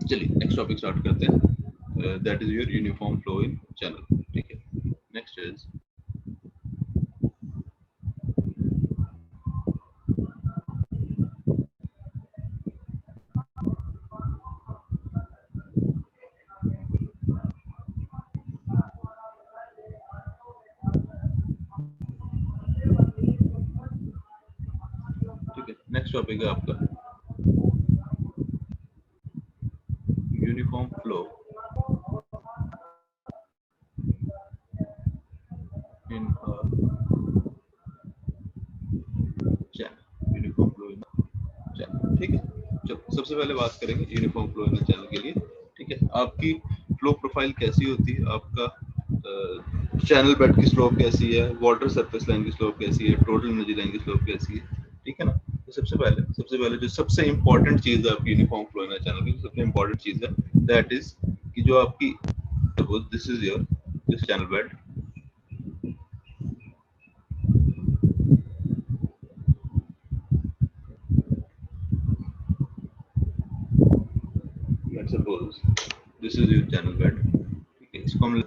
चलिए next topic start करते हैं, that is your uniform flow in channel. ठीक है, नेक्स्ट इज ठीक है, नेक्स्ट टॉपिक है आपका uniform flow in channel. Uniform flow in channel. ठीक है, चलो सबसे पहले बात करेंगे यूनिफॉर्म फ्लो इन चैनल के लिए। ठीक है, आपकी फ्लो प्रोफाइल कैसी होती है, आपका चैनल बेड की स्लोप कैसी है, वाटर सरफेस लाइन की स्लोप कैसी है, टोटल एनर्जी लाइन की स्लोप कैसी है। ठीक है ना, तो सबसे पहले जो सबसे इंपॉर्टेंट चीज है आपकी यूनिफॉर्म फ्लो इन चैनल की, सबसे इंपॉर्टेंट चीज है दैट इज कि जो आपकी suppose this is your this channel bed. Let's suppose this is your channel bed. ठीक है, इसको हम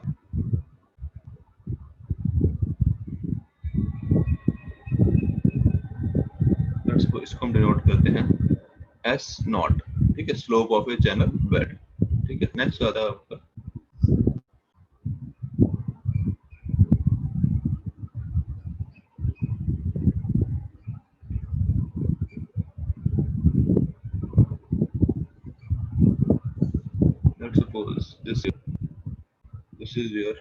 इसको हम डिनोट करते हैं एस नॉट। ठीक है, slope of A channel bed. ठीक है, नेक्स्ट आता है आपका let's suppose this is your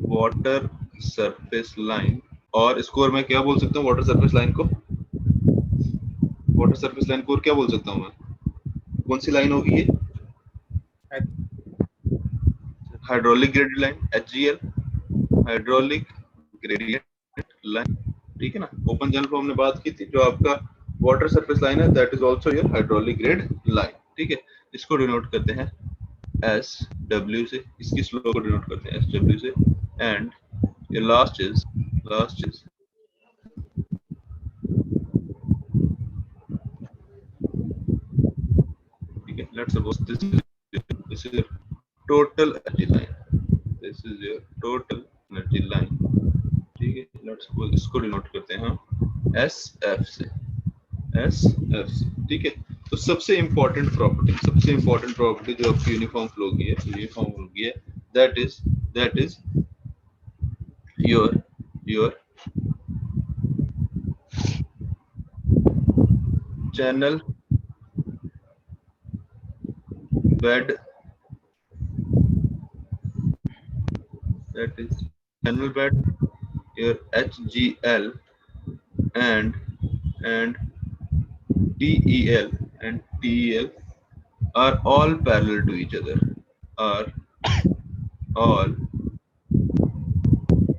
water surface line. और इसको और मैं क्या बोल सकता हूँ, वाटर सरफेस लाइन को, वाटर सरफेस लाइन को और क्या बोल सकता हूँ मैं, कौन सी लाइन होगी ये, hydraulic gradient line, HGL, hydraulic gradient line. ठीक है ना, ओपन चैनल फ्लो हमने बात की थी, जो आपका वाटर सरफेस लाइन है that is also your hydraulic grade line. ठीक है, इसको डिनोट करते हैं एस डब्ल्यू से, इसकी स्लो को डिनोट करते हैं एस डब्ल्यू से। एंड ये लास्ट इज ठीक है, let's suppose this is total energy line, this is your total energy line. ठीक है, लेट्स सपोज इसको डिनोट करते हैं हम एस एफ से, एस एफ से। ठीक है, तो सबसे इंपॉर्टेंट प्रॉपर्टी जो आपकी यूनिफॉर्म फ्लो की है, that is your channel bed, that is channel bed, your HGL and and TEL and TEL are all parallel to each other, are all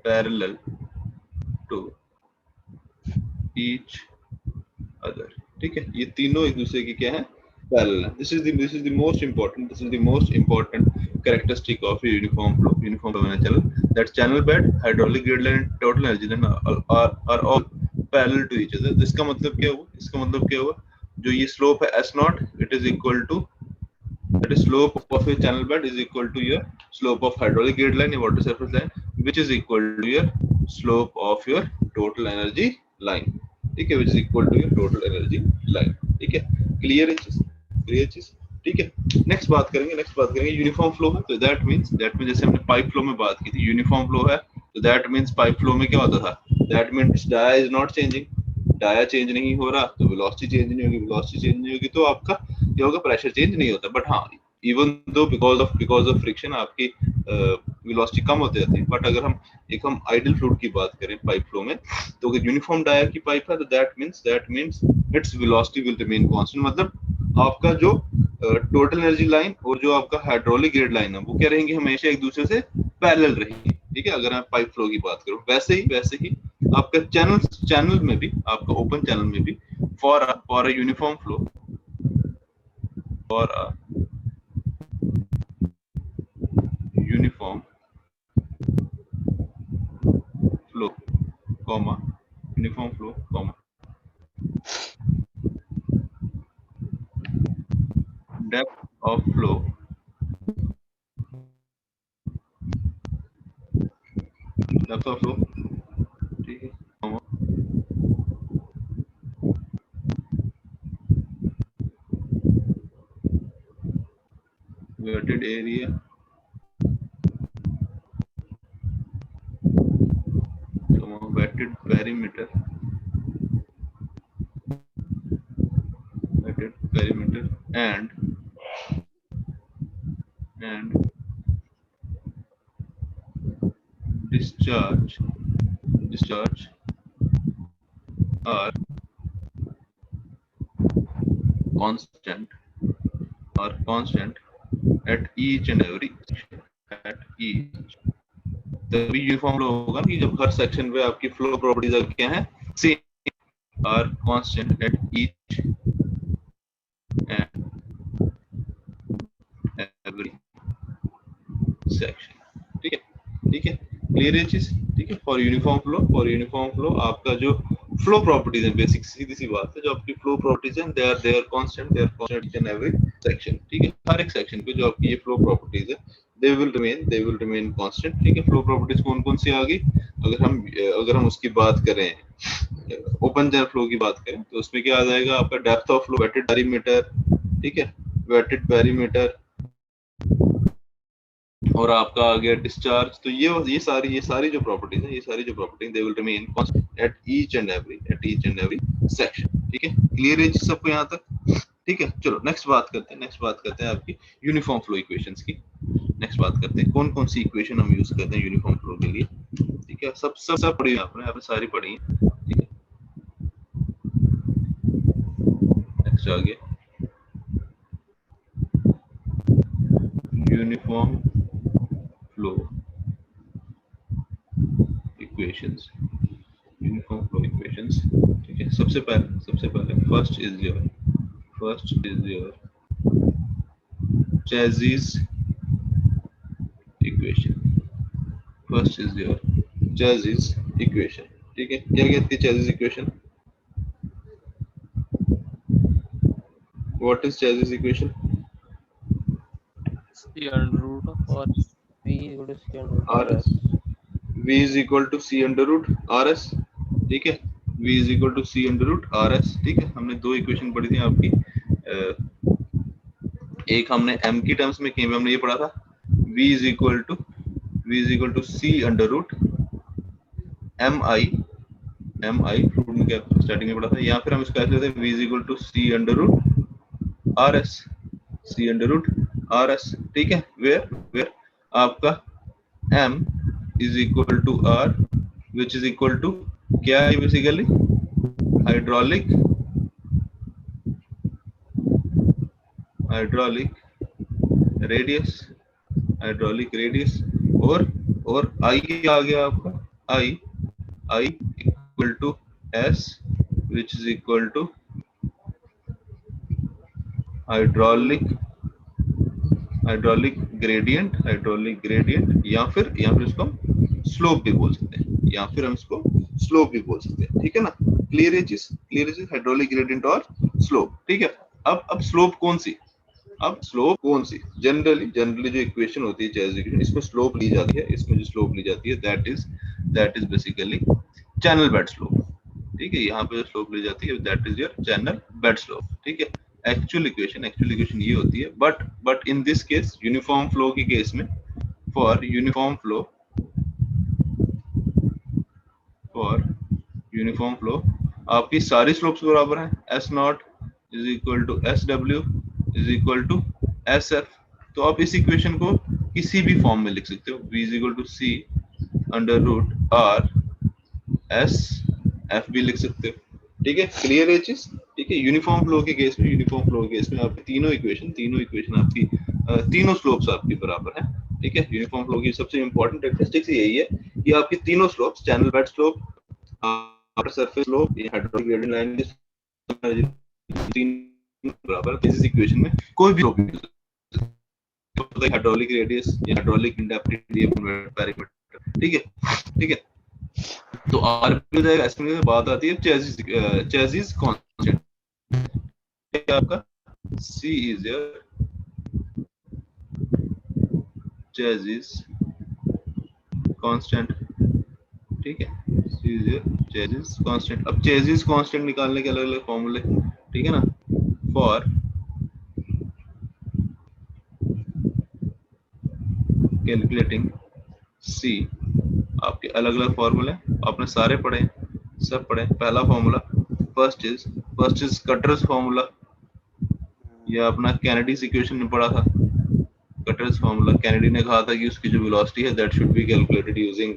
parallel to each other। ठीक है, ये तीनों एक दूसरे की क्या है, पैरेलल है। This is the most important characteristic of a uniform flow channel, that channel bed, hydraulic grid line, total energy line are all parallel to each other। इसका मतलब क्या हुआ, जो ये स्लोप है s naught, it is equal to, that is slope of a channel bed is equal to your slope of hydraulic grid line, your water surface line, which is equal to your slope of your total energy line। ठीक है, which is equal to your total energy line। ठीक है, clear है चीज, clear चीज। ठीक है, next बात करेंगे यूनिफॉर्म फ्लो है, तो दैट मीन जैसे हमने पाइप फ्लो में बात की थी, यूनिफॉर्म फ्लो है तो दैट मीन्स पाइप फ्लो में क्या होता था, दैट मीन्स डाया इज नॉट चेंजिंग, डाया चेंज नहीं हो रहा तो वेलोसिटी चेंज नहीं होगी, वेलोसिटी चेंज नहीं होगी तो आपका क्या होगा, प्रेशर चेंज नहीं होता। बट हाँ, even though because of friction आपकी वेलोसिटी कम होते जाती है। बट अगर हम आइडल फ्लूइड की बात करें पाइप फ्लो में, तो अगर यूनिफॉर्म डाया की पाइप है तो that means its velocity will remain constant. मतलब आपका जो टोटल एनर्जी लाइन और जो आपका हाइड्रोलिक ग्रेड लाइन है वो क्या रहेंगे, हमेशा एक दूसरे से पैरेलल रहेंगे। ठीक है, अगर आप पाइप फ्लो की बात करो, वैसे ही आपका चैनल में भी, आपका ओपन चैनल में भी for a uniform flow, for a uniform flow comma uniform flow comma depth of flow, depth of flow, ठीक है, wetted area, wetted perimeter, wetted perimeter, and discharge are constant at each and every section, at each, तभी uniform flow होगा कि जब हर section पे आपकी flow properties क्या है, same, are constant at each and every section, ठीक है, ठीक है, क्लियर है चीज, ठीक है। फॉर यूनिफॉर्म फ्लो आपका जो फ्लो प्रॉपर्टीज है, बेसिक सीधी सी बात है, जो आपकी फ्लो प्रॉपर्टीज हैं, they are constant in every section, ठीक है, हर एक सेक्शन पे जो आपकी ये फ्लो प्रॉपर्टीज है, दे विल रिमेन कांस्टेंट, ठीक है। फ्लो प्रॉपर्टीज कौन कौन सी आ गई, अगर हम उसकी बात करें, ओपन चैनल फ्लो की बात करें, तो उसमें क्या आ जाएगा आपका, depth of flow, wetted perimeter, ठीक है, वेटेड पेरीमीटर, और आपका आ गया डिस्चार्ज। तो ये सारी जो प्रॉपर्टीज है, ये सारी जो properties, they will remain constant at each and every section, ठीक है, क्लियर है सबको यहाँ तक, ठीक है। चलो नेक्स्ट बात करते हैं आपकी यूनिफॉर्म फ्लो इक्वेशंस की। नेक्स्ट बात करते हैं कौन कौन सी इक्वेशन हम यूज करते हैं यूनिफॉर्म फ्लो के लिए, ठीक है। सब पढ़ी आपने सारी पढ़ी है, ठीक है। नेक्स्ट आ गया यूनिफॉर्म फ्लो इक्वेशंस, ठीक है। सबसे पहले first is your Chassis equation, ठीक है। क्या कहती है Chassis equation? What is Chassis equation? C under root of V is equal to C under root RS. V is equal to C under root RS, ठीक है, V is equal to C under root RS, ठीक है। हमने दो equation पढ़ी थी आपकी, एक हमने m की टर्म्स में कहीं हमने ये पढ़ा था, V is equal to C under root mi root में क्या स्टार्टिंग में पढ़ा था, या फिर हम इसको ऐसे लेते हैं, V is equal to C under root RS, ठीक है, where आपका m is equal to R, which is equal to क्या है बेसिकली, हाइड्रोलिक रेडियस, और I क्या आ गया आपका, I equal to S, which is equal to hydraulic gradient, या फिर इसको हम स्लोप भी बोल सकते हैं, ठीक है ना। क्लियर है चीज, हाइड्रोलिक ग्रेडियंट और स्लोप, ठीक है। अब स्लोप कौन सी, जनरली जो इक्वेशन होती है Chassis इक्वेशन, इसमें स्लोप ली जाती है, that is basically channel bed slope, ठीक है। यहाँ पे जो स्लोप ली जाती है, that is your channel bed slope, ठीक है। एक्चुअल इक्वेशन ये होती है, but in this case uniform flow के केस में, फॉर यूनिफॉर्म फ्लो आपकी सारी स्लोप्स बराबर हैं, S0 is equal to SW is equal to SF। तो आप इस इक्वेशन को किसी भी फॉर्म में लिख सकते हो, V is equal to C under root R S F भी लिख सकते हो, ठीक है। क्लियर है चीज, ठीक है। यूनिफॉर्म फ्लो के केस में आपकी तीनों इक्वेशन आपकी तीनों स्लोप्स आपकी बराबर हैं, ठीक है। यूनिफॉर्म फ्लो की सबसे इंपॉर्टेंट कैरेक्टरिस्टिक्स यही है कि आपकी तीनों slopes, channel bed slope, outer surface slope, ये हाइड्रोलिक ग्रेडियंट लाइन की तीन बराबर। इस इक्वेशन में कोई भी स्लोप हाइड्रोलिक रेडियस या हाइड्रोलिक पेरीमीटर, ठीक है। तो आर पे जाएगा, इसमें बात आती है चेसिस कांस्टेंट, आपका C is your chassis constant, ठीक है, सी इज योर चेजिस कांस्टेंट। अब चेजिस कांस्टेंट निकालने के अलग अलग फॉर्मूले, ठीक है ना। फॉर कैलकुलेटिंग सी, आपके अलग अलग फॉर्मूले आपने सारे पढ़े, सब पढ़े। पहला formula first is cutters formula, ये अपना कैनेडीज इक्वेशन में पढ़ा था। कटर्स फॉर्मूला, कैनेडी ने कहा था कि उसकी जो वेलोसिटी है that should be calculated using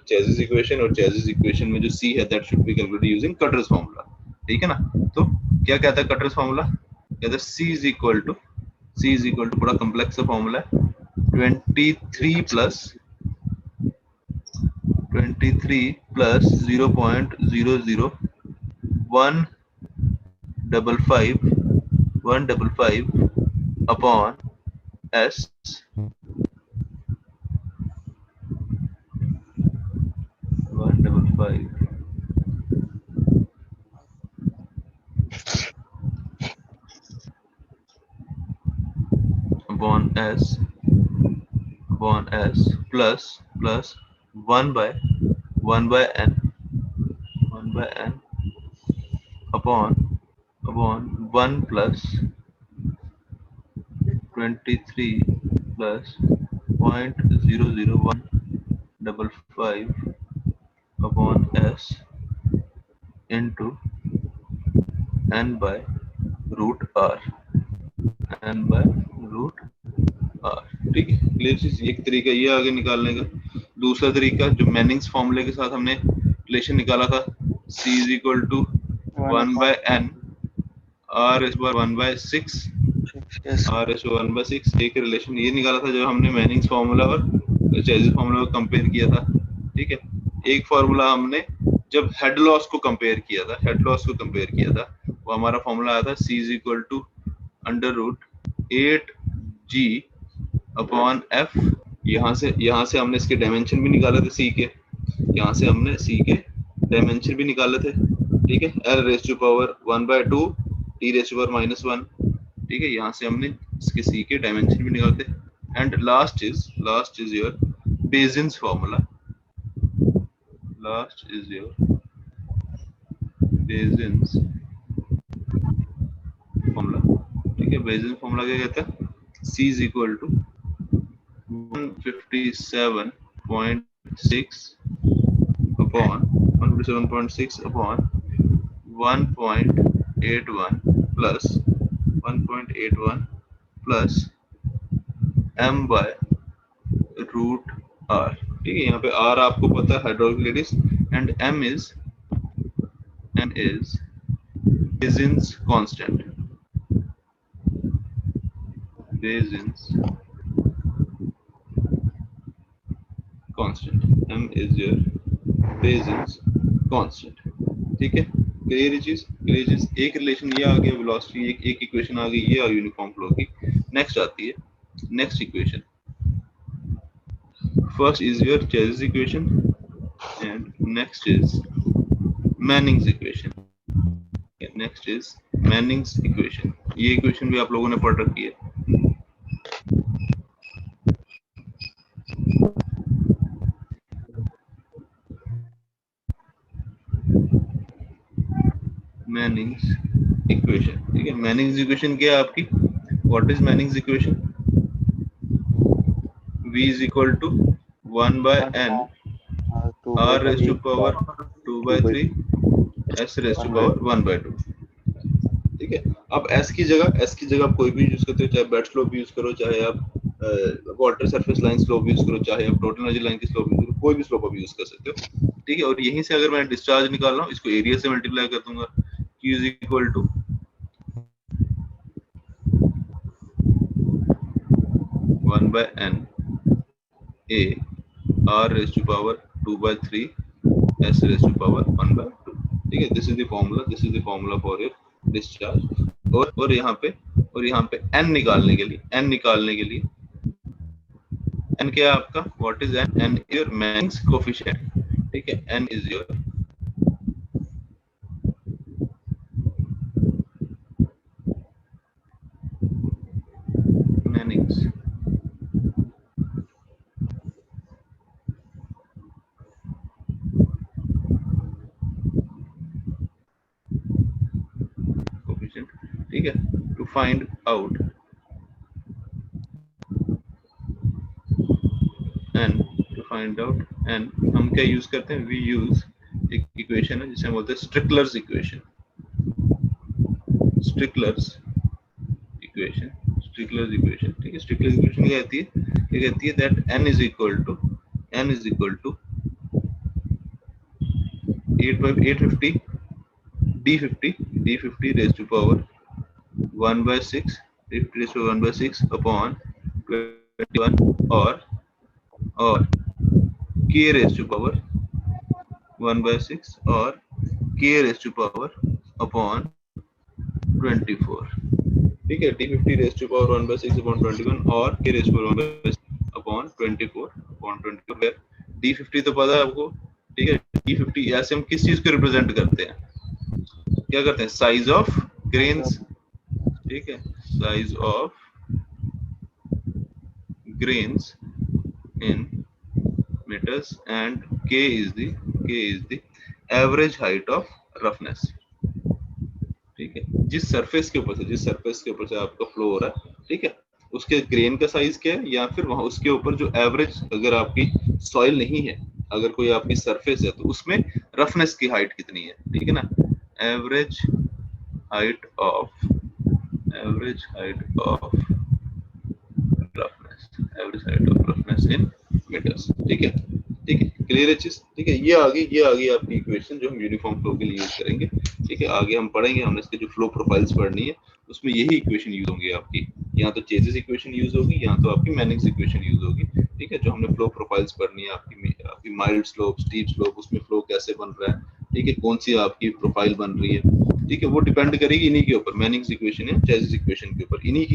chassis equation, और चेजिस इक्वेशन में जो सी है that should be calculated using cutters formula, ठीक है ना। तो क्या कहता है कटर्स फॉर्मूला, कहता है सी इज इक्वल टू बड़ा कॉम्प्लेक्स सा फॉर्मूला है, 23 plus 0.00155 upon s 155 upon s plus 1 by n upon 1 plus 23 plus 0.00155 upon s into n by root r, ठीक है। क्लियर चीज, एक तरीका ये आगे निकालने का। दूसरा तरीका जो मैनिंग्स फॉर्मूले के साथ हमने रिलेशन निकाला था, c is equal to 1 by n r is 1 by 6 r is 1 by 6, एक रिलेशन ये निकाला था जब हमने मैनिंग्स फॉर्मूला और चेजिस फॉर्मूला को कंपेयर किया था, ठीक है। एक फॉर्मूला हमने जब हेड लॉस को कंपेयर किया था, वो हमारा फॉर्मूला आया था c is equal to under root 8g upon f। यहाँ से हमने इसके डायमेंशन भी निकाले थे c के, यहाँ से हमने c के डायमेंशन भी निकाले थे, ठीक है। l raise to power 1/2 t raise to power -1, ठीक है। यहाँ से हमने इसके c के डायमेंशन भी निकाले थे। And last is your basis formula, ठीक है। बेसिस फॉर्मूला क्या कहता है, c is equal to 157.6 upon 157.6 upon 1.81 plus m by root r, ठीक है। यहाँ पे r आपको पता है hydraulic radius, and m is Basins constant, m is your Basins constant, ठीक है। क्लियर चीज, एक रिलेशन ये आ गया वेलोसिटी, एक इक्वेशन आ गई, ये आ यूनिफॉर्म फ्लो की। नेक्स्ट आती है next equation. First is your chassis equation and next is Manning's equation. ये इक्वेशन भी आप लोगों ने पढ़ रखी है। मैनिंग्स इक्वेशन, ठीक है। मैनिंग्स इक्वेशन क्या है आपकी, what is Manning's equation, v is equal to 1 by n r raised to power 2/3 s raised to power 1/2, ठीक है। अब s की जगह आप कोई भी यूज करते हो, चाहे बेड स्लोप यूज करो, चाहे आप water surface line slope use करो, चाहे आप टोटल एनर्जी लाइन की स्लोप यूज करो, कोई भी स्लोप आप यूज कर सकते हो, ठीक है। और यहीं से अगर मैं डिस्चार्ज निकाल रहा हूँ, इसको एरिया से मल्टीप्लाई कर दूंगा, q is equal to 1 by n a r raised to power 2/3 s raised to power 1/2, ठीक है। This is the formula for your discharge. और यहाँ पे n निकालने के लिए n क्या है आपका, what is n, n is your Manning's coefficient, ठीक है। n इज योर मैनिंग्स ठीक है, to find out n, to find out n हम क्या यूज करते हैं, वी यूज एक इक्वेशन है जिसे हम बोलते हैं स्ट्रिकलर्स इक्वेशन, स्ट्रिकलर्स इक्वेशन, स्ट्रिकलर्स इक्वेशन, ठीक है। स्ट्रिकलर्स इक्वेशन क्या कहती है, ये कहती है that n is equal to 850 d50 raised to power 1 by 6, d50 raised to 1 by 6 upon 21 or k raised to power 1 by 6 or k raised to power upon 24, ठीक है। d50 raised to power 1 by 6 upon 21 और k raised to power 1 by 6 upon 24 where d50 तो पता है आपको, ठीक है। d50 ऐसे हम किस चीज को रिप्रेजेंट करते हैं, क्या करते हैं, साइज ऑफ ग्रेन्स, ठीक है, size of grains in metres and k is the average height of roughness, ठीक है। जिस सरफेस के ऊपर से आपका फ्लो हो रहा है, ठीक है, उसके ग्रेन का साइज क्या है, या फिर वहां उसके ऊपर जो एवरेज, अगर आपकी सॉइल नहीं है, अगर कोई आपकी सरफेस है, तो उसमें रफनेस की हाइट कितनी है, ठीक है ना, average height of roughness in metres, ठीक है, ठीक है, क्लियर है चीज, ठीक है। ये आ गई आपकी इक्वेशन जो हम यूनिफॉर्म फ्लो के लिए यूज करेंगे, ठीक है। आगे हम पढ़ेंगे, हमने इसके जो फ्लो प्रोफाइल्स पढ़नी है, उसमें यही इक्वेशन यूज होंगी आपकी, या तो चेसिस इक्वेशन यूज होगी, या तो आपकी मैनिंग्स इक्वेशन यूज होगी, ठीक है। जो हमने फ्लो प्रोफाइल्स पढ़नी है आपकी माइल्ड स्लोप, स्टीप स्लोप, उसमें फ्लो कैसे बन रहा है, ठीक है, कौन सी आपकी प्रोफाइल बन रही है, ठीक है, वो डिपेंड करेगी इन्हीं के ऊपर, मैनिंग्स इक्वेशन या चेसिस इक्वेशन के ऊपर, इन्हीं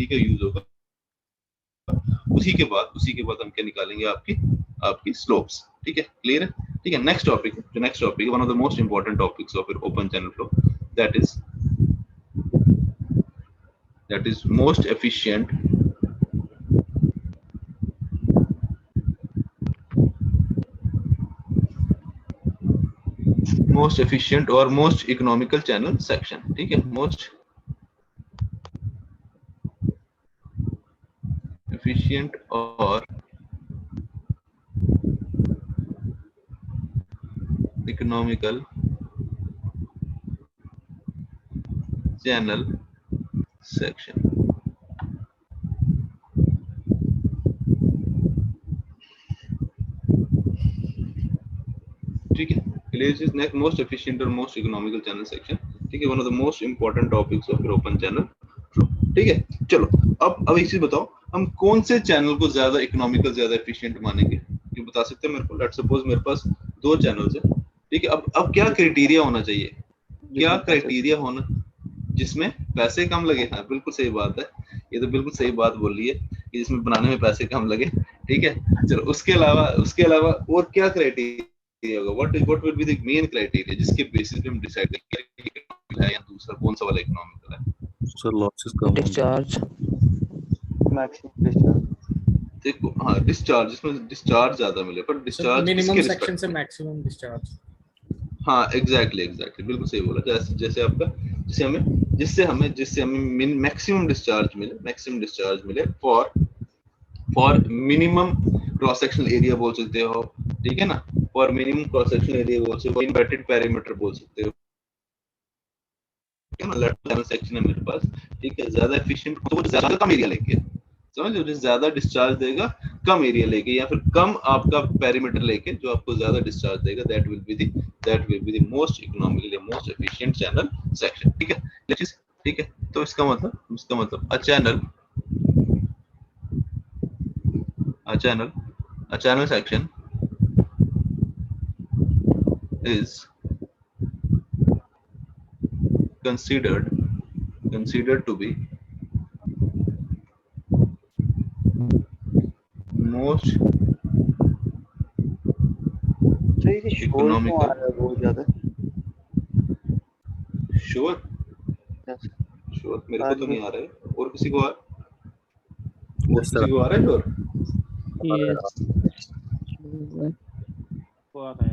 का यूज होगा। उसी के बाद हम क्या निकालेंगे, आपकी स्लोप्स, ठीक है, क्लियर है, ठीक है। Next topic one of the most important topics of open channel flow, that is most efficient और मोस्ट इकोनॉमिकल चैनल सेक्शन, ठीक है, मोस्ट एफिशिएंट और इकोनॉमिकल चैनल सेक्शन, ठीक है, clear is next most efficient और मोस्ट इकोनॉमिकल चैनल सेक्शन, ठीक है, one of the most important topics of open channel flow, ठीक है। चलो अब एक चीज बताओ, हम कौन से चैनल को ज्यादा इकोनॉमिकल, ज्यादा एफिशिएंट मानेंगे, ये बता सकते हैं मेरे को। लेट्स सपोज मेरे पास 2 चैनल्स है, ठीक है। अब क्या क्राइटेरिया होना चाहिए, क्या क्राइटेरिया होना, जिसमें पैसे कम लगे, हाँ बिल्कुल सही बात है, ये तो बिल्कुल सही बात बोल रही है कि जिसमें बनाने में पैसे कम लगे, ठीक है। चलो उसके अलावा और क्या क्राइटेरिया होगा, what will be the main criteria जिसके बेसिस पे हम डिसाइड करेंगे है या दूसरा कौन सा वाला इकोनॉमिकल है। सर लॉसेस कम, डिस्चार्ज, मैक्सिमम डिस्चार्ज, देखो हाँ, डिस्चार्ज, जिसमें डिस्चार्ज ज्यादा मिले, पर डिस्चार्ज मिनिमम सेक्शन से मैक्सिमम डिस्चार्ज, हाँ एग्जैक्टली बिल्कुल सही बोला। जैसे आपका जिससे हमें मैक्सिमम डिस्चार्ज मिले for minimum cross sectional area बोल सकते हो, ठीक है ना, for minimum cross sectional area बोल सकते हो, इनवर्टेड पैरामीटर बोल सकते हो, ठीक है ना। लेफ्ट चैनल सेक्शन है मेरे पास, ठीक है, ज्यादा एफिशिएंट तो वो ज्यादा कम एरिया लेके, समझ लो, जो ज्यादा डिस्चार्ज देगा कम एरिया लेके, या फिर कम आपका पैरामीटर लेके जो आपको ज्यादा डिस्चार्ज देगा, that will be the most economically most efficient channel section, ठीक है, ठीक है। तो इसका मतलब a channel section is considered to be most economical, बहुत ज्यादा श्योर मेरे को तो नहीं आ रहा है, और किसी को आ रहा है श्योर,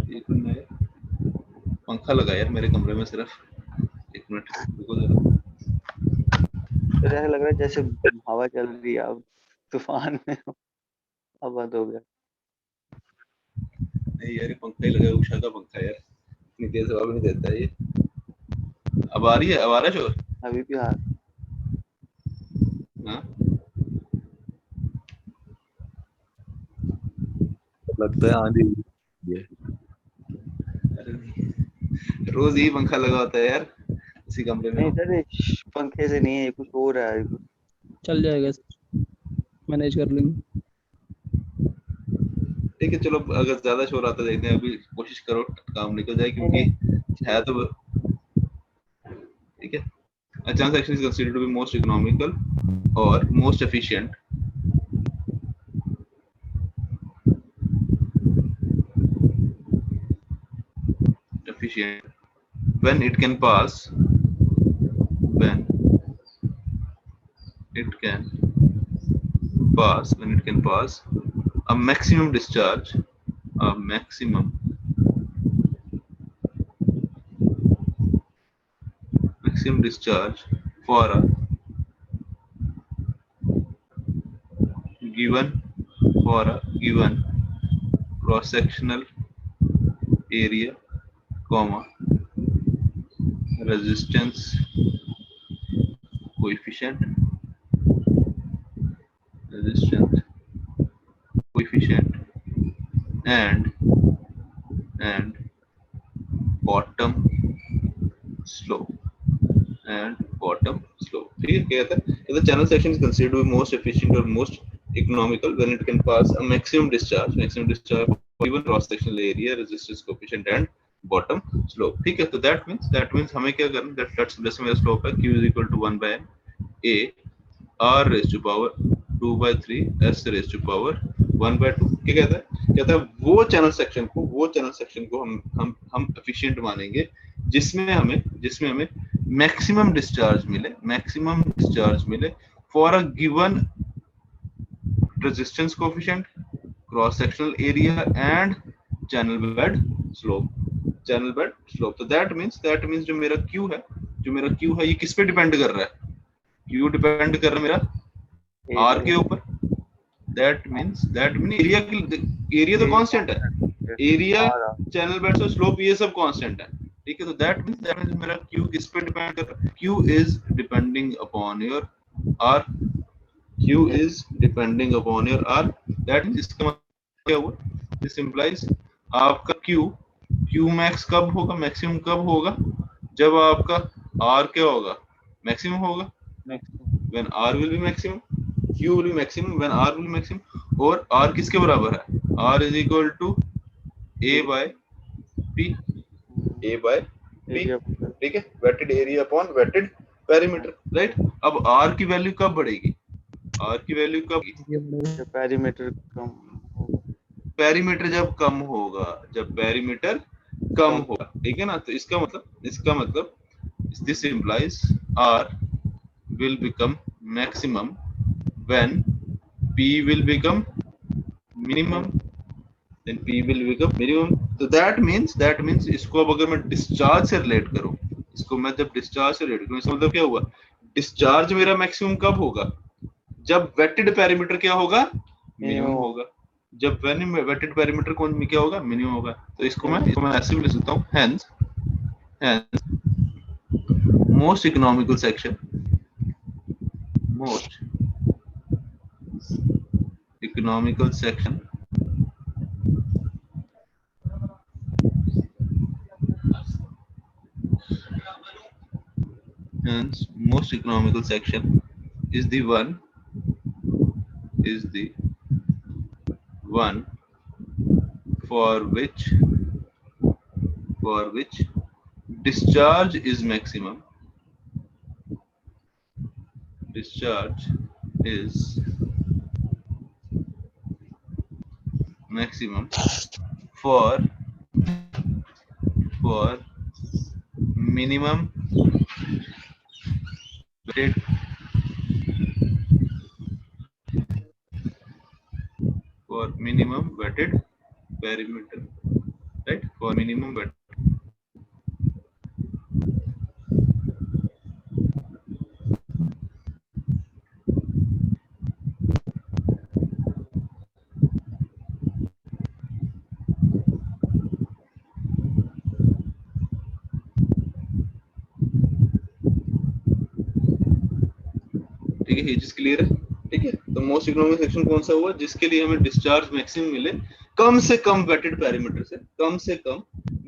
एक मिनट, पंखा लगा यार मेरे कमरे में, सिर्फ एक मिनट रुको जरा। तो ऐसा लग रहा है जैसे हवा चल रही है, अब तूफान में हो। अब बंद हो गया। नहीं यार, ये पंखा ही लगा है, उषा का पंखा यार, इतनी तेज हवा भी नहीं देता है ये। अब आ रही है, अब आ रहा है शोर? अभी भी हाँ। हाँ लगता है आंधी ये। अरे नहीं, रोज यही पंखा लगा होता है यार, इसी कमरे में नहीं हो। सर, ये पंखे से नहीं है, कुछ हो रहा है। चल जाएगा, मैनेज कर लेंगे। ठीक है चलो, अगर ज्यादा शोर आता है देखते हैं, अभी कोशिश करो काम निकल जाए, क्योंकि है तो ठीक है। A transaction is considered to be most economical or most efficient when it can pass a maximum discharge for a given cross sectional area, comma, resistance coefficient and bottom slope ठीक है, क्या कहता है, the channel section is considered to be most efficient or most economical when it can pass a maximum discharge for given cross sectional area, resistance coefficient and bottom slope। ठीक है, तो that means हमें क्या करना, that जैसे मेरा slope है q is equal to 1 by a r raised to power 2 by 3 s raised to power 1 by 2। क्या कहता है वो चैनल सेक्शन को हम एफिशिएंट मानेंगे जिसमें हमें मैक्सिमम डिस्चार्ज मिले for a given resistance coefficient, cross sectional area and channel bed slope. तो दैट मींस जो मेरा Q है ये किस पे डिपेंड कर रहा है? Q डिपेंड कर रहा है मेरा R के ऊपर। दैट मींस एरिया तो कांस्टेंट है, एरिया, चैनल बेड और स्लोप ये सब कांस्टेंट है। ठीक है, तो दैट मींस मेरा Q किस पे डिपेंड कर रहा है? Q is depending upon your R। That means इसका मतलब क्या हुआ? दिस इंप्लाइज आपका Q मैक्स कब होगा, मैक्सिमम कब होगा? जब आपका R क्या होगा, मैक्सिमम होगा। when R will be maximum, Q will be maximum when R will be maximum। और R किसके बराबर है? R is equal to A by P। ठीक है, wetted area upon wetted perimeter, right. अब R की वैल्यू कब बढ़ेगी? पेरीमीटर जब पेरीमीटर कम होगा, ठीक है ना। तो इसका मतलब this implies R will become maximum when P will become minimum, then P will become minimum। तो that means इसको अब अगर मैं डिस्चार्ज से रिलेट करूं, इसका मतलब क्या हुआ? डिस्चार्ज मेरा मैक्सिमम कब होगा? जब वेटेड पैरामीटर क्या होगा? मिनिमम होगा। जब वेटेड पैरामीटर कौन क्या होगा? मिनिमम होगा। तो इसको मैं ऐसे भी लिख सकता हूं, hence most economical section is the one for which discharge is maximum for minimum weighted perimeter, right? For minimum weighted ठीक है, ये चीज क्लियर है, ठीक है। तो मोस्ट इकोनॉमिक सेक्शन कौन सा हुआ, जिसके लिए हमें डिस्चार्ज मैक्सिमम मिले कम से कम वेटेड पैरामीटर से, कम से कम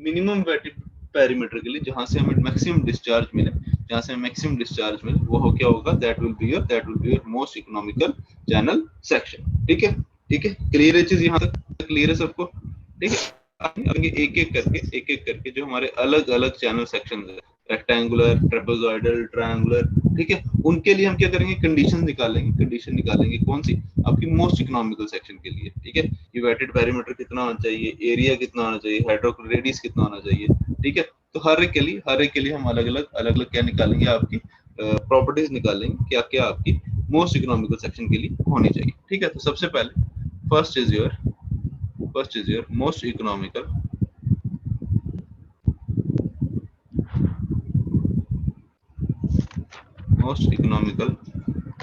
मिनिमम वेटेड पैरामीटर के लिए, जहां से हमें मैक्सिमम डिस्चार्ज मिले, जहां से हमें मैक्सिमम डिस्चार्ज मिले, वो हो क्या होगा, that will be your most economical channel section. ठीक है, ठीक है, क्लियर है चीज, यहाँ तक क्लियर है सबको, ठीक है। आगे एक एक करके जो हमारे अलग अलग चैनल सेक्शन है, रेक्टेंगुलर, ट्रेपेजॉइडल, ट्रायंगुलर, ठीक है, उनके लिए हम क्या करेंगे, कंडीशन निकालेंगे कौन सी, आपकी मोस्ट इकोनॉमिकल सेक्शन के लिए, ठीक है। ये वेटेड पैरामीटर कितना होना चाहिए, एरिया कितना होना चाहिए, हाइड्रोक्लोरिक रेडियस कितना होना चाहिए, ठीक है। तो हर एक के लिए हम अलग अलग क्या निकालेंगे, आपकी प्रॉपर्टीज निकालेंगे, क्या क्या आपकी मोस्ट इकोनॉमिकल सेक्शन के लिए होनी चाहिए, ठीक है। तो सबसे पहले first is your most economical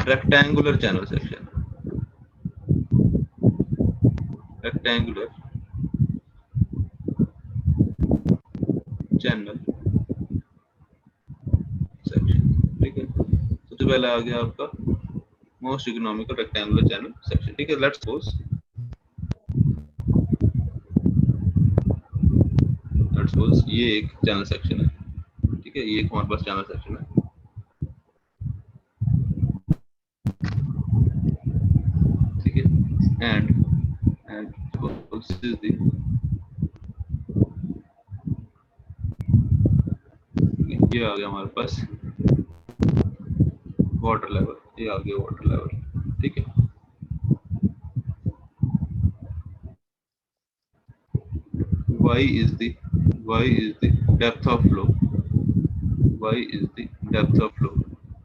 rectangular channel section, rectangular channel section, ठीक है। सबसे पहले आ गया आपका most economical rectangular channel section, ठीक है। लेट्स सपोज ये एक चैनल सेक्शन है, ठीक है, ये एक हमारे पास चैनल सेक्शन है, ठीक है। एंड this is the ये आ गया हमारे पास वाटर लेवल, ये आ गया वाटर लेवल, ठीक है। y is the depth of flow,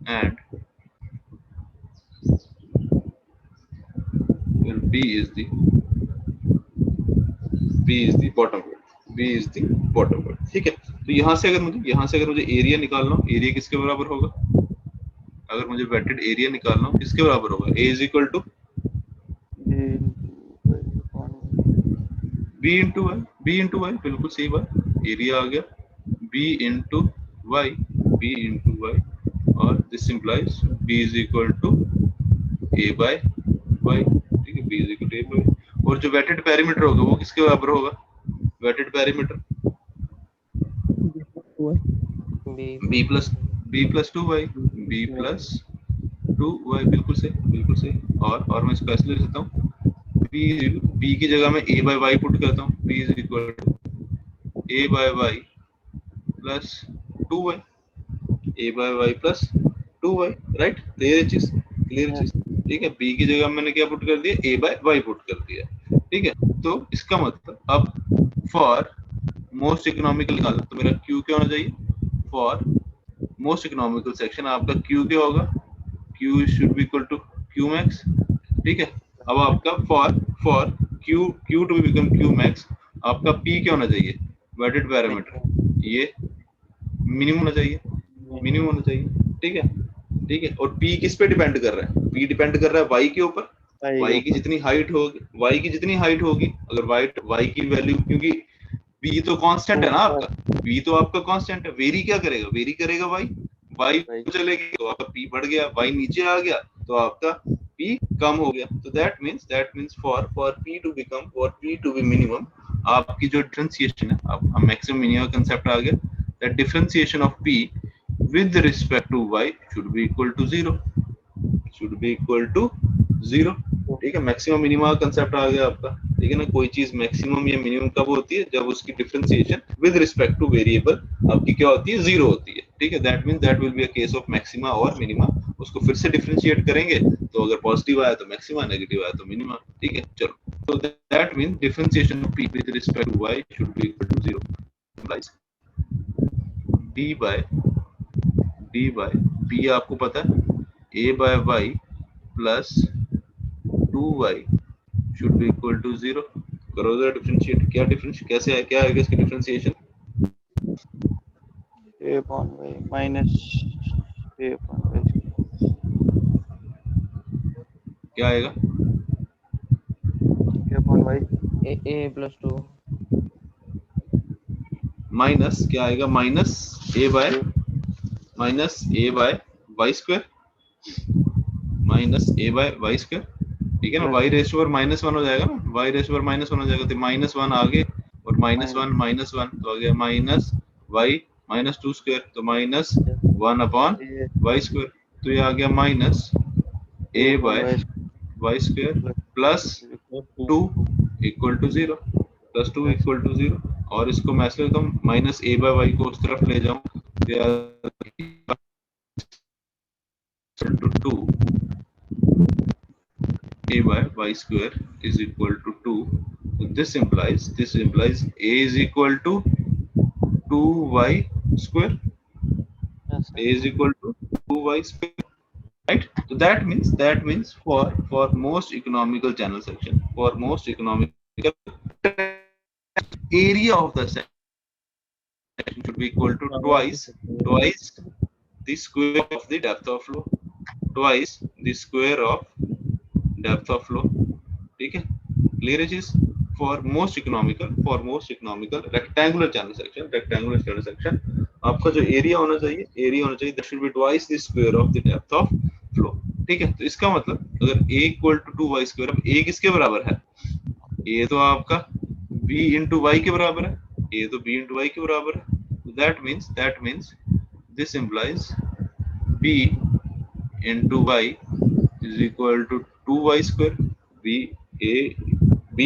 and b is the bottom word, ठीक है। तो यहाँ से अगर मुझे एरिया निकालना हो, एरिया किसके बराबर होगा, अगर मुझे वेटेड एरिया निकालना हो किसके बराबर होगा, a is equal to b into y, बिल्कुल सही बात, एरिया आ गया b into y, और this implies b is equal to a by y, ठीक है, b is equal to a by y। और जो वेटेड पैरामीटर होगा वो किसके बराबर होगा, wetted parameter b plus 2y, बिल्कुल सही। और मैं इसको ऐसे लिख सकता हूँ, b की जगह मैं a by y पुट करता हूँ, b is equal to a by y plus 2y, right. Clear चीज, ठीक है। b की जगह मैंने क्या पुट कर दिया, a by y पुट कर दिया, ठीक है। तो इसका मतलब अब फॉर मोस्ट इकोनॉमिकल निकालना, तो मेरा q क्या होना चाहिए, फॉर मोस्ट इकोनॉमिकल सेक्शन आपका q क्या होगा, q should be equal to q max, ठीक है। अब आपका for q to become q max, आपका p क्या होना चाहिए, वेटेड पैरामीटर, ये मिनिमम होना चाहिए, ठीक है। और p किस पे डिपेंड कर रहा है, p डिपेंड कर रहा है y के ऊपर, y की जितनी हाइट होगी, अगर y की वैल्यू, क्योंकि v तो कांस्टेंट है ना आपका, v तो आपका कांस्टेंट है, वेरी क्या करेगा, y चलेगी तो आपका p बढ़ गया, y नीचे आ गया तो आपका p कम हो गया। तो that means for p to be minimum, आपकी जो डिफरेंशिएशन है, अब हम मैक्सिमम मिनिमम कांसेप्ट आ गया, that differentiation of p with respect to y should be equal to 0, ठीक है। मैक्सिमम मिनिमम कंसेप्ट आ गया आपका, ठीक है ना। कोई चीज मैक्सिमम या मिनिमम कब होती है, जब उसकी differentiation with respect two variable आपकी क्या होती है, 0 होती है, ठीक है। That means that will be a case of maxima और मिनिमा। उसको फिर से डिफरेंशिएट करेंगे, तो अगर पॉजिटिव आया तो मैक्सिमा, नेगेटिव आया तो मिनिमा, ठीक है। चलो, तो that means differentiation of p with respect to y should be equal to 0, guys. d by p आपको पता है, a by y plus 2y should be equal to 0। करो जरा डिफरेंशिएट, कैसे है, क्या है इसकी differentiation, a upon y minus a upon y, क्या आएगा, a upon y a plus 2 minus क्या आएगा, minus a by y square, minus A by Y square, ठीक है ना, वाई रेस ओवर -1 हो जाएगा ना, वाई रेस ओवर -1 हो जाएगा, तो -1 आगे और -1 तो आ गया माइनस वाई -2 स्क्वायर, तो -1 अपॉन वाई स्क्वायर, तो ये आ गया minus A by Y square plus 2 equal to 0, plus 2 equal to 0, और इसको मैं ऐसे लेता हूँ माइनस ए बाय वाई को उस तरफ ले जाऊं तो 2 a by y square is equal to 2. So this implies a is equal to 2y square. A is equal to 2y square, right? So that means for most economical channel section, for most economical area of the section should be equal to twice the square of the depth of flow, twice the square of depth of flow, ठीक है, clear है चीज। For most economical rectangular channel section आपका जो area होना चाहिए that should be twice the square of the depth of flow, ठीक है। तो इसका मतलब अगर a इक्वल टू 2y स्क्वायर, अब a किसके बराबर है, a तो आपका b इंटू वाई के बराबर है, a तो b इंटू वाई के बराबर है, that means this implies b into y is equal to 2y square, b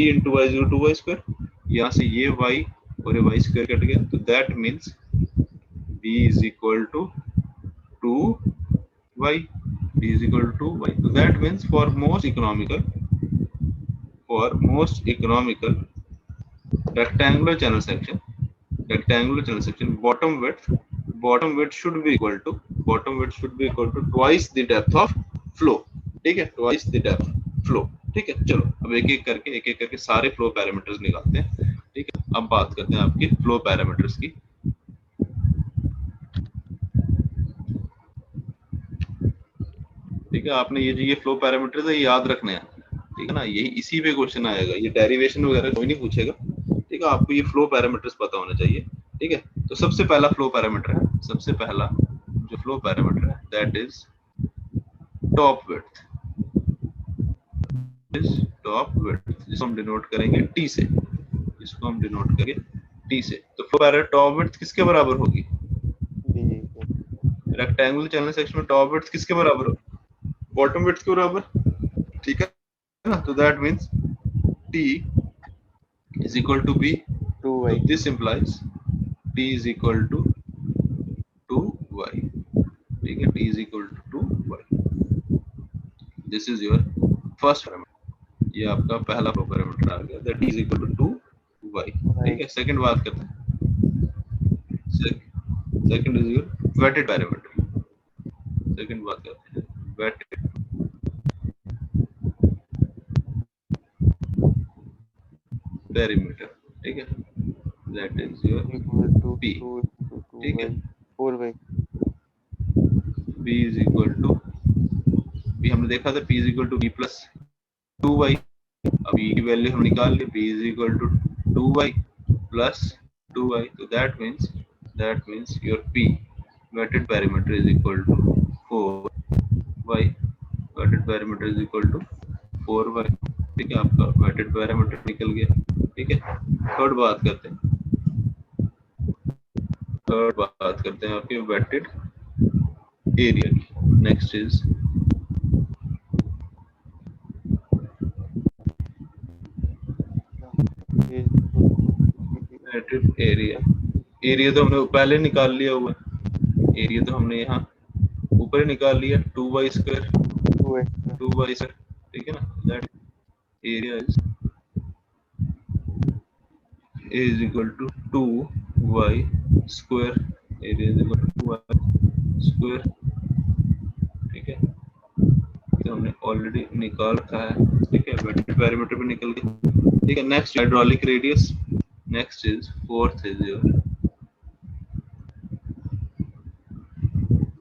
into y is equal to 2y square, यहाँ से ये y और ये y square कट गया, तो that means b is equal to 2y, b is equal to 2y, so that means for most economical rectangular channel section bottom width should be equal to twice the depth of flow, ठीक है, twice the depth flow, ठीक है। चलो अब एक एक करके सारे फ्लो पैरामीटर्स निकालते हैं, ठीक है। अब बात करते हैं आपकी फ्लो पैरामीटर्स की, ठीक है। आपने ये फ्लो पैरामीटर्स है ये याद रखने हैं, ठीक है ना, यही इसी पे क्वेश्चन आएगा, ये डेरिवेशन वगैरह कोई नहीं पूछेगा, ठीक है। आपको ये फ्लो पैरामीटर्स पता होना चाहिए, ठीक है। तो सबसे पहला फ्लो पैरामीटर है, सबसे पहला जो फ्लो पैरामीटर है दैट इज टॉप विड्थ, जिसको हम डिनोट करेंगे T से, तो फ्लो पैरामीटर टॉप विड्थ किसके बराबर होगी, रेक्टेंगुलर चैनल सेक्शन में टॉप विड्थ किसके बराबर होगी, बॉटम विड्थ के बराबर, ठीक है ना। तो that means T is equal to B, 2y, so this implies T is equal to 2y, ठीक है, T is equal to 2y, this is your first parameter, ये आपका पहला फ्लो पैरामीटर आ गया, that is equal to 2y, ठीक है। Second बात करते हैं, second is your wetted parameter, second बात करते हैं वेटेड पैरामीटर, ठीक है, दैट इज योर p, ठीक है, 4y, p is equal to, p हमने देखा था p is equal to b plus 2y, अब e की वैल्यू हम निकाल ली, p is equal to 2y plus 2y, so that means your p weighted parameter is equal to 4y, weighted parameter is equal to 4y, ठीक है, आपका weighted parameter निकल गया, ठीक है। थर्ड बात करते हैं आपके weighted area की, नेक्स्ट इज एरिया तो हमने पहले निकाल लिया हुआ, एरिया तो हमने यहाँ ऊपर ही निकाल लिया 2y स्क्वायर, ठीक है ना, that area is equal to 2y square, area is equal to 2y square, ठीक है, तो हमने ऑलरेडी निकाल रखा है, ठीक है, वेक्टर पैरामीटर भी निकल गया, ठीक है। Next hydraulic radius, next is fourth is your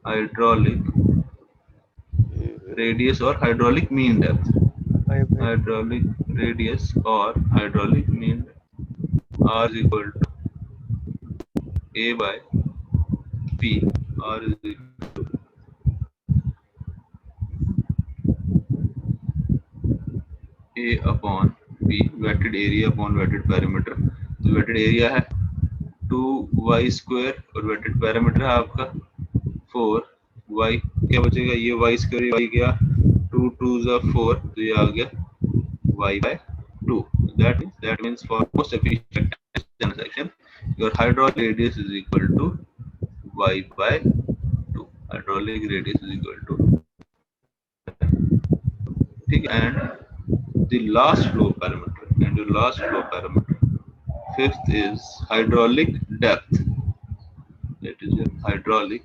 hydraulic radius or hydraulic mean depth, hydraulic radius or hydraulic mean depth, r is equal to a by p, r is equal to A upon B wetted area upon wetted parameter. तो wetted area है 2y square और wetted parameter है आपका 4y। क्या बचेगा, ये y square y गया 2 2 4, तो ये आ गया y by 2। That means for most efficient transaction your hydraulic radius is equal to y by 2। hydraulic radius is equal to, ठीक है। and the last flow parameter fifth is hydraulic depth। that is your hydraulic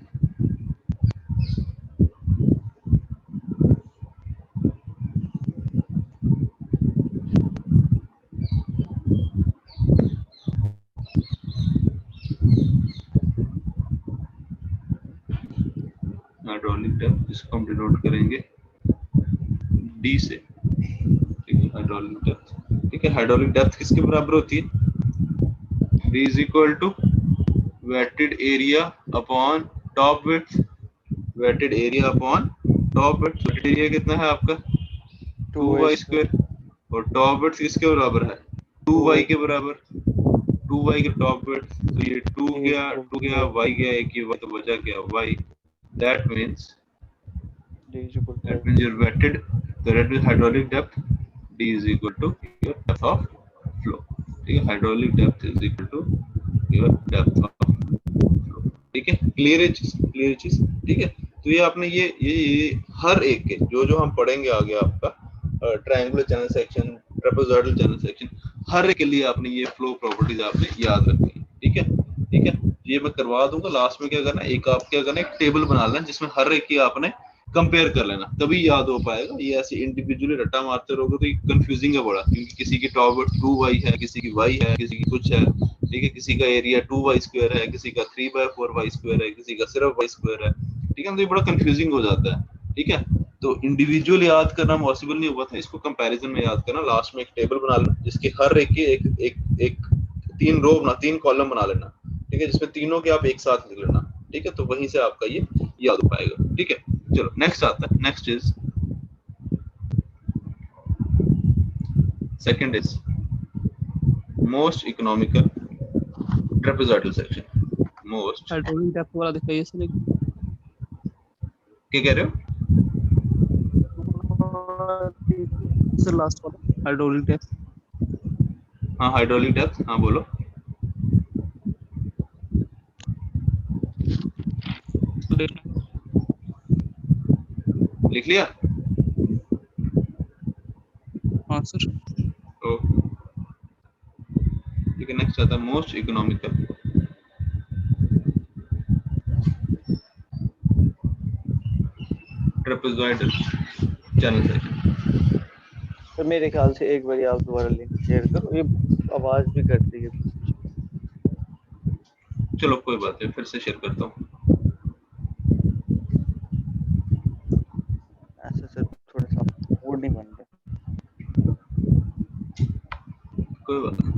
depth, इसको हम denote करेंगे D से, ठीक है। Hydraulic depth, ठीक है। हाइड्रोलिक डेप्थ किसके बराबर होती है, D is equal to wetted area upon top width. Wetted area upon top width. Wetted area कितना है आपका 2y स्क्वायर और टॉप विड्थ किसके बराबर है 2y के बराबर। 2y के टॉप विड्थ, तो ये 2 गया y गया, एक ये तो बचा क्या y। that means your wetted the wetted hydraulic depth D is equal to your depth of flow, ठीक है। hydraulic depth is equal to your depth of flow, ठीक है। क्लियर है चीज, ठीक है। तो ये आपने ये हर एक के जो हम पढ़ेंगे आगे आपका triangular channel section, trapezoidal channel section, हर एक के लिए आपने ये फ्लो प्रॉपर्टीज आपने याद रखनी है, ठीक है, ठीक है। ये मैं करवा दूंगा। लास्ट में क्या करना, एक आप क्या करना, एक टेबल बना लेना जिसमें हर एक की आपने कंपेयर कर लेना, तभी याद हो पाएगा। ये ऐसे इंडिविजुअली रट्टा मारते रहोगे तो ये कंफ्यूजिंग है बड़ा, क्योंकि किसी की टॉप 2y है, किसी की y है, किसी की कुछ है, ठीक है। किसी का एरिया 2y स्क्वायर है, किसी का 3/4y स्क्वायर है, किसी का सिर्फ y स्क्वायर है, ठीक है। तो ये बड़ा कंफ्यूजिंग हो जाता है, ठीक है। तो इंडिविजुअल याद करना पॉसिबल नहीं हुआ था, इसको कंपैरिजन में याद करना। लास्ट में एक टेबल बना लेना जिसके हर एक की एक 3 रो बना, 3 कॉलम बना लेना, ठीक है, जिसमें तीनों के आप एक साथ लिख लेना, ठीक है। तो वहीं से आपका ये याद हो पाएगा, ठीक है। चलो नेक्स्ट आता है। Next is second is most economical trapezoidal section. Most hydraulic depth वाला दिखाइए सर। क्या कह रहे हो सर लास्ट वाला हाइड्रोलिक डेप्थ। हाँ हाइड्रोलिक डेप्थ, हाँ बोलो। लिख लिया? हाँ सर। ठीक है। नेक्स्ट आता है most economical trapezoidal channel section. तो मेरे ख्याल से एक बार आप दोबारा लिंक शेयर करो, ये आवाज भी कट रही है। चलो कोई बात नहीं, फिर से शेयर करता हूँ। ऐसा सर थोड़ा सा मूड नहीं बन रहा। कोई बात नहीं।